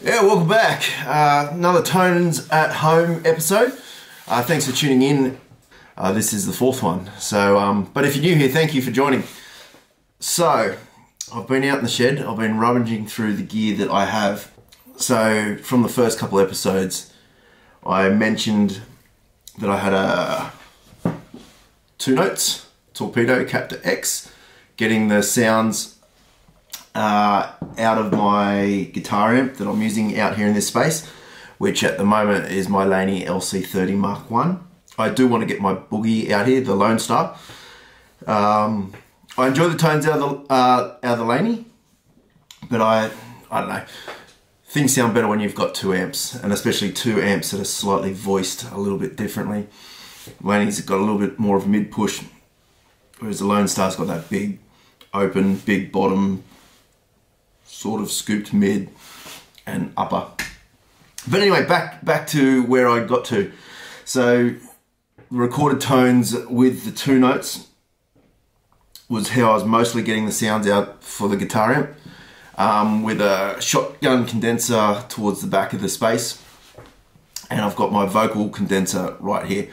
Yeah, welcome back. Another Tones at Home episode. Thanks for tuning in. This is the fourth one. So, but if you're new here, thank you for joining. So, I've been out in the shed. I've been rummaging through the gear that I have. So, from the first couple episodes, I mentioned that I had a 2-notes Torpedo Captor X, getting the sounds out of my guitar amp that I'm using out here in this space, which at the moment is my Laney LC30 MkI. I do want to get my boogie out here, the Lone Star. I enjoy the tones out of the Laney, but I don't know. Things sound better when you've got 2 amps, and especially 2 amps that are slightly voiced a little bit differently. Laney's got a little bit more of mid push, whereas the Lone Star's got that big, open, big bottom, sort of scooped mid and upper. But anyway, back to where I got to. So recorded tones with the 2 notes was how I was mostly getting the sounds out for the guitar amp, with a shotgun condenser towards the back of the space, and I've got my vocal condenser right here,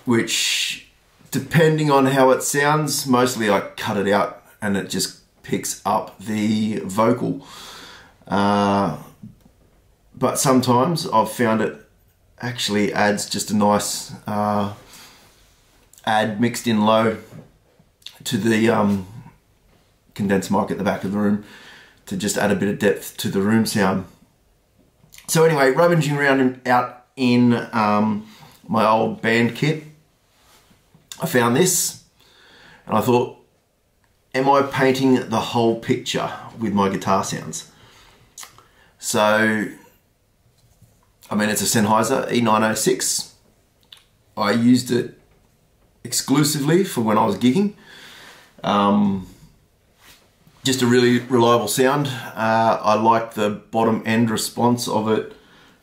which, depending on how it sounds, mostly I cut it out and it just picks up the vocal, but sometimes I've found it actually adds just a nice add mixed in low to the condenser mic at the back of the room to just add a bit of depth to the room sound. So anyway, rummaging around out in my old band kit, I found this and I thought, am I painting the whole picture with my guitar sounds? So, I mean, it's a Sennheiser E906. I used it exclusively for when I was gigging. Just a really reliable sound. I like the bottom end response of it.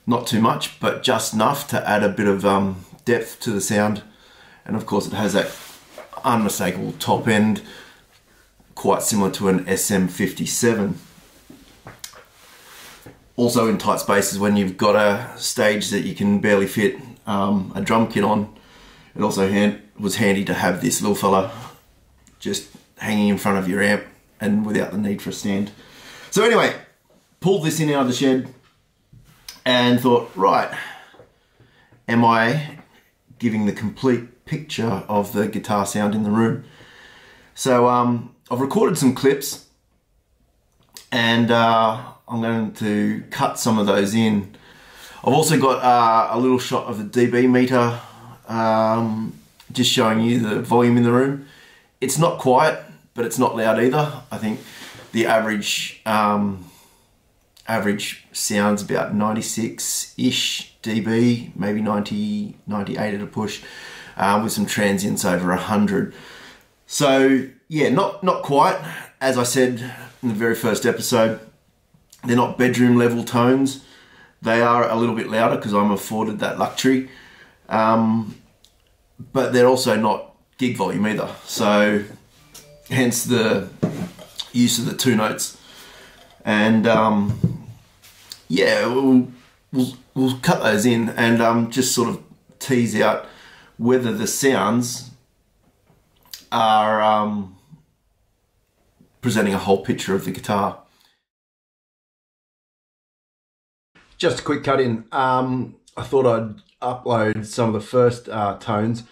Not too much, but just enough to add a bit of depth to the sound. And of course it has that unmistakable top end, quite similar to an SM57. Also in tight spaces when you've got a stage that you can barely fit a drum kit on, it also was handy to have this little fella just hanging in front of your amp and without the need for a stand. So anyway, pulled this in out of the shed and thought, right, am I giving the complete picture of the guitar sound in the room? So I've recorded some clips and I'm going to cut some of those in. I've also got a little shot of the dB meter, just showing you the volume in the room. It's not quiet, but it's not loud either. I think the average sounds about 96-ish dB, maybe 90, 98 at a push, with some transients over 100. So yeah, not quite. As I said in the very first episode, they're not bedroom level tones. They are a little bit louder because I'm afforded that luxury, but they're also not gig volume either. So hence the use of the 2 notes. And yeah, we'll cut those in and just sort of tease out whether the sounds are presenting a whole picture of the guitar. Just a quick cut in. I thought I'd upload some of the first tones,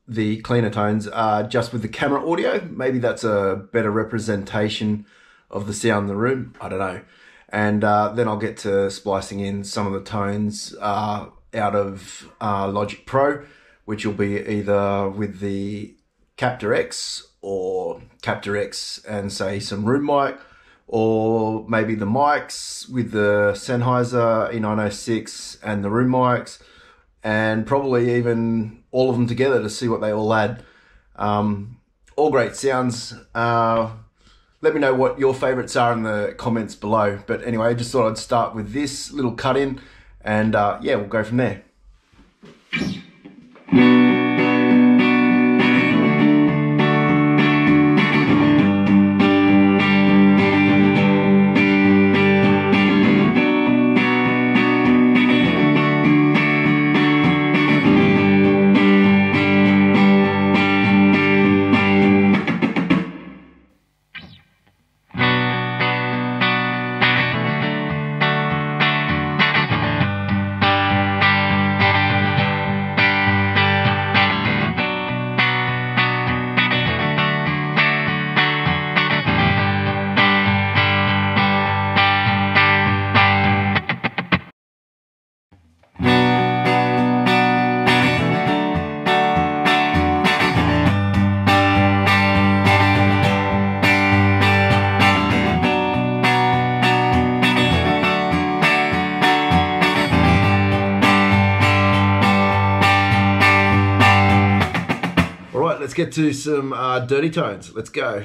the cleaner tones, just with the camera audio. Maybe that's a better representation of the sound in the room. I don't know. And then I'll get to splicing in some of the tones out of Logic Pro, which will be either with the Captor X or Captor X and say some room mic, or maybe the mics with the Sennheiser E906 and the room mics, and probably even all of them together to see what they all add. All great sounds. Let me know what your favorites are in the comments below. But anyway, I just thought I'd start with this little cut in, and yeah, we'll go from there. get to some dirty tones. Let's go.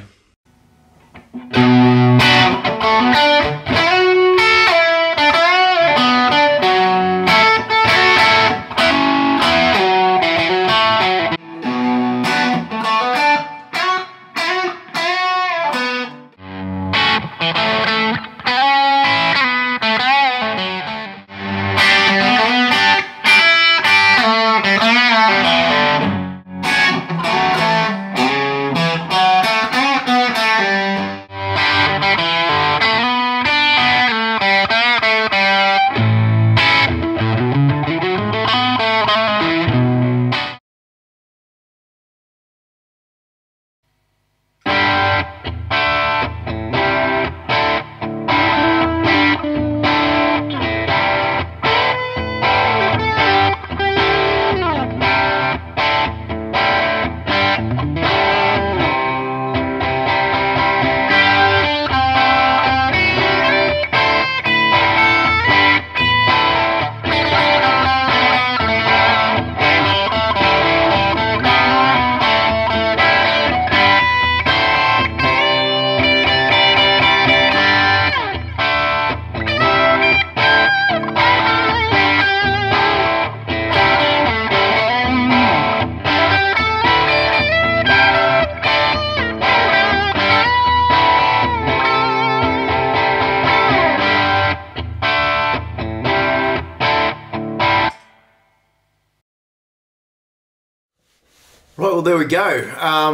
Right, well there we go.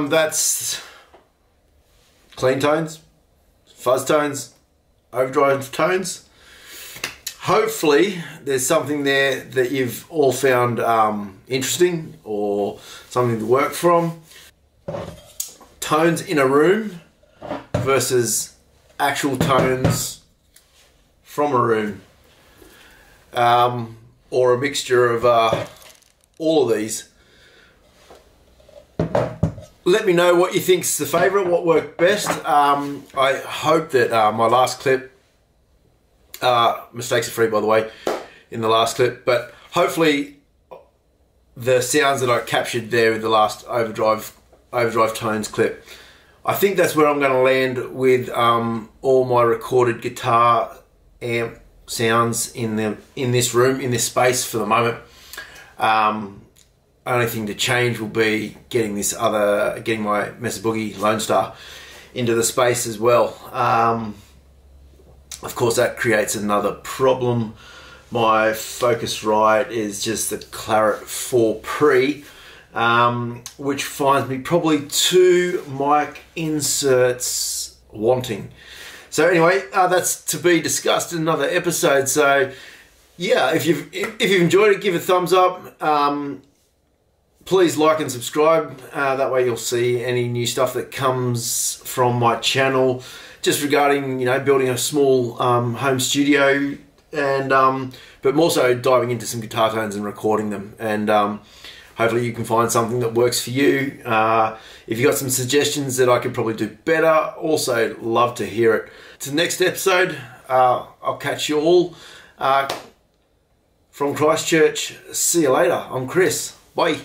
That's clean tones, fuzz tones, overdrive tones. Hopefully there's something there that you've all found interesting or something to work from. Tones in a room versus actual tones from a room, or a mixture of all of these. Let me know what you think's the favourite, what worked best. I hope that my last clip, mistakes are free by the way, in the last clip, but hopefully the sounds that I captured there with the last overdrive tones clip, I think that's where I'm going to land with all my recorded guitar amp sounds in this room, in this space for the moment. Only thing to change will be getting my Mesa Boogie Lone Star into the space as well. Of course that creates another problem. My Focusrite is just the Claret 4 Pre, which finds me probably 2 mic inserts wanting. So anyway, that's to be discussed in another episode. So yeah, if you've enjoyed it, give it a thumbs up. Please like and subscribe, that way you'll see any new stuff that comes from my channel, just regarding, you know, building a small home studio, and but more so diving into some guitar tones and recording them, and hopefully you can find something that works for you. If you've got some suggestions that I could probably do better, also love to hear it. To the next episode, I'll catch you all from Christchurch. See you later. I'm Chris. Bye.